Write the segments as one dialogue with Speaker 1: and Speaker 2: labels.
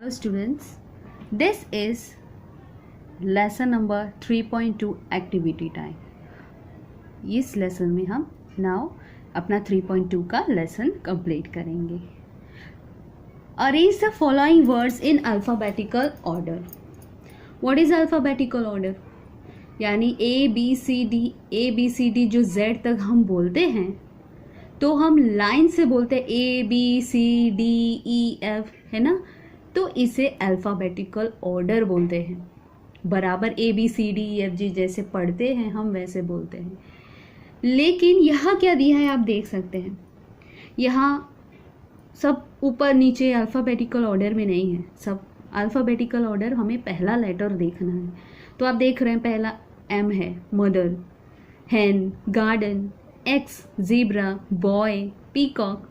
Speaker 1: Hello students, this is lesson number 3.2 activity time. इस lesson में हम नाउ अपना 3.2 का लेसन कंप्लीट करेंगे. Arrange the following words in alphabetical order. What is alphabetical order? यानी A B C D जो Z तक हम बोलते हैं तो हम लाइन से बोलते हैं A B C D E F, है ना. तो इसे अल्फ़ाबेटिकल ऑर्डर बोलते हैं. बराबर ABCDEFG जैसे पढ़ते हैं हम वैसे बोलते हैं. लेकिन यहाँ क्या दिया है आप देख सकते हैं. यहाँ सब ऊपर नीचे अल्फ़ाबेटिकल ऑर्डर में नहीं है. सब अल्फ़ाबेटिकल ऑर्डर हमें पहला लेटर देखना है. तो आप देख रहे हैं पहला M है, mother, hen, garden, X, zebra, boy, peacock,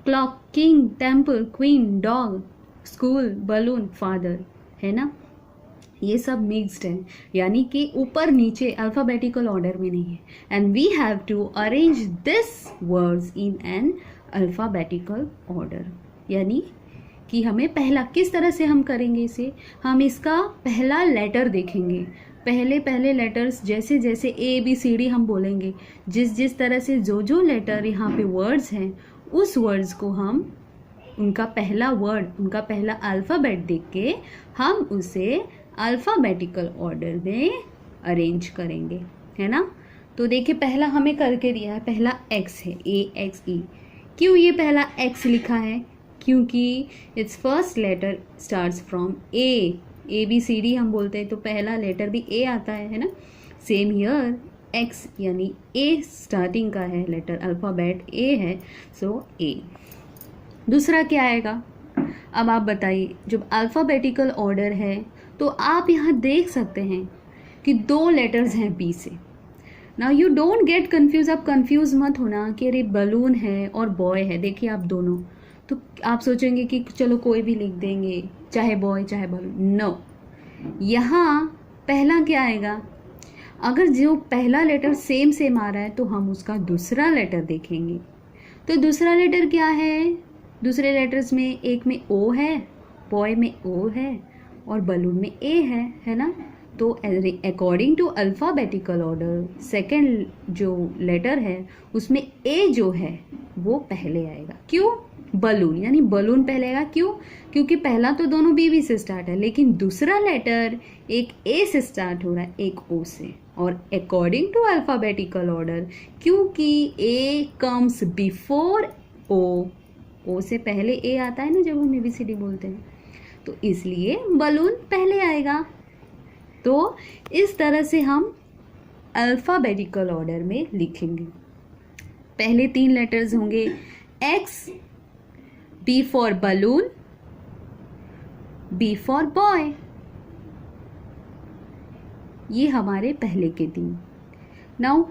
Speaker 1: clock, king, temple, queen, dog, school, balloon, father, है ना. ये सब मिक्स्ड है, यानी कि ऊपर नीचे अल्फ़ाबेटिकल ऑर्डर में नहीं है. And we have to arrange this words in an alphabetical order. यानी कि हमें पहला किस तरह से हम करेंगे इसे, हम इसका पहला लेटर देखेंगे. पहले लेटर्स जैसे जैसे ABCD हम बोलेंगे, जिस तरह से जो लेटर यहाँ पे वर्ड्स हैं उस वर्ड्स को हम उनका पहला वर्ड, उनका पहला अल्फ़ाबेट देख के हम उसे अल्फ़ाबेटिकल ऑर्डर में अरेंज करेंगे, है ना. तो देखिए पहला हमें करके दिया है, पहला X है, AXE. क्यों ये पहला X लिखा है? क्योंकि it's first letter starts from ABCD हम बोलते हैं तो पहला लेटर भी A आता है ना. सेम हियर X यानी A स्टार्टिंग का है लेटर, अल्फ़ाबेट A है, सो A. दूसरा क्या आएगा? अब आप बताइए. जब अल्फ़ाबेटिकल ऑर्डर है तो आप यहाँ देख सकते हैं कि दो लेटर्स हैं B से. Now you don't get confuse. आप कंफ्यूज मत होना कि अरे बलून है और बॉय है. देखिए आप दोनों, तो आप सोचेंगे कि चलो कोई भी लिख देंगे, चाहे बॉय चाहे बलून. नो, यहाँ पहला क्या आएगा? अगर जो पहला लेटर सेम आ रहा है तो हम उसका दूसरा लेटर देखेंगे. तो दूसरा लेटर क्या है? दूसरे लेटर्स में एक में O है, बॉय में O है और बलून में A है ना. तो according to alphabetical order second जो लेटर है उसमें A जो है वो पहले आएगा. क्यों? बलून, यानी बलून पहले आएगा. क्यों? क्योंकि पहला तो दोनों BB से स्टार्ट है, लेकिन दूसरा लेटर एक A से स्टार्ट हो रहा है, एक O से. और अकॉर्डिंग टू अल्फ़ाबेटिकल ऑर्डर, क्योंकि A कम्स बिफोर O से पहले A आता है ना जब हम ABCD बोलते हैं, तो इसलिए बलून पहले आएगा. तो इस तरह से हम अल्फ़ाबेटिकल ऑर्डर में लिखेंगे. पहले 3 लेटर्स होंगे X, B for balloon, B for boy. ये हमारे पहले के 3. नाउ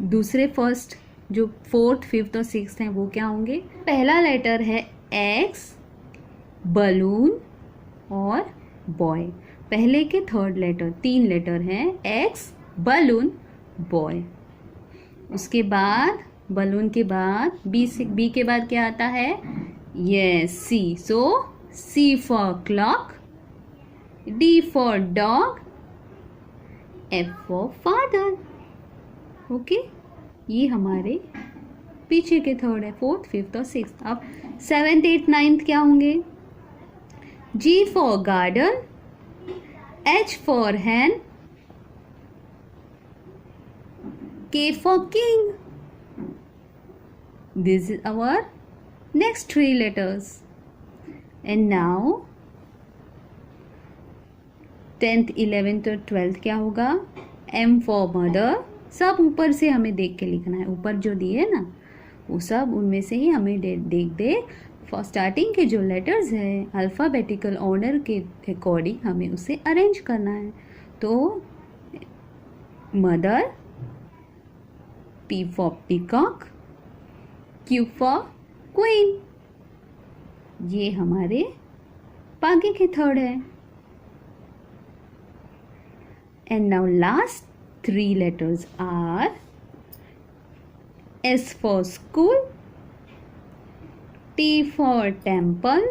Speaker 1: दूसरे फर्स्ट जो 4th, 5th और 6th हैं वो क्या होंगे? पहला लेटर है X, बलून और बॉय. पहले के 3rd लेटर, 3 लेटर हैं X, बलून, बॉय. उसके बाद बलून के बाद B के बाद क्या आता है? Yes, C. So C for clock, D for dog, F for father. Okay, ये हमारे पीछे के 3rd है, 4th, 5th और 6th. अब 7th, 8th, 9th क्या होंगे? G for garden, H for hen, K for king. This is our next 3 letters. And now 10th, 11th और 12th क्या होगा? M for mother. सब ऊपर से हमें देख के लिखना है. ऊपर जो दिए ना वो सब उनमें से ही हमें देख फॉर स्टार्टिंग के जो लेटर्स हैं अल्फ़ाबेटिकल ऑर्डर के अकॉर्डिंग हमें उसे अरेंज करना है. तो mother, P for peacock, Q for queen. ये हमारे आगे के 3rd है. And now last 3 letters are S for school, T for temple,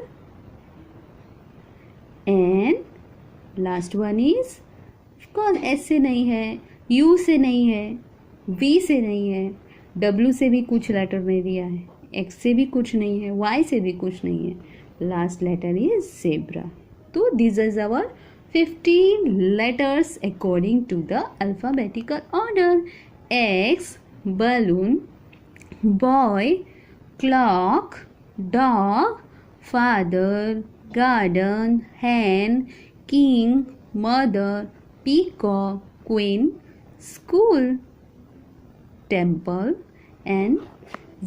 Speaker 1: and last one is of course S से नहीं है, यू से नहीं है, वी से नहीं है, डब्ल्यू से भी कुछ लेटर नहीं दिया है, एक्स से भी कुछ नहीं है, वाई से भी कुछ नहीं है. Last letter is zebra. तो this is our 15 letters according to the alphabetical order. X, balloon, boy, clock, dog, father, garden, hen, king, mother, peacock, queen, school, temple, and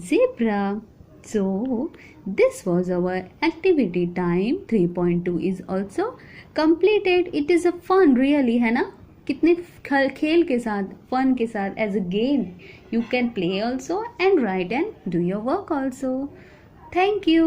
Speaker 1: zebra. So this was our activity time. 3.2 is also completed. It is a fun really, है ना. कितने खेल के साथ, fun के साथ, as a game you can play also and write and do your work also. Thank you.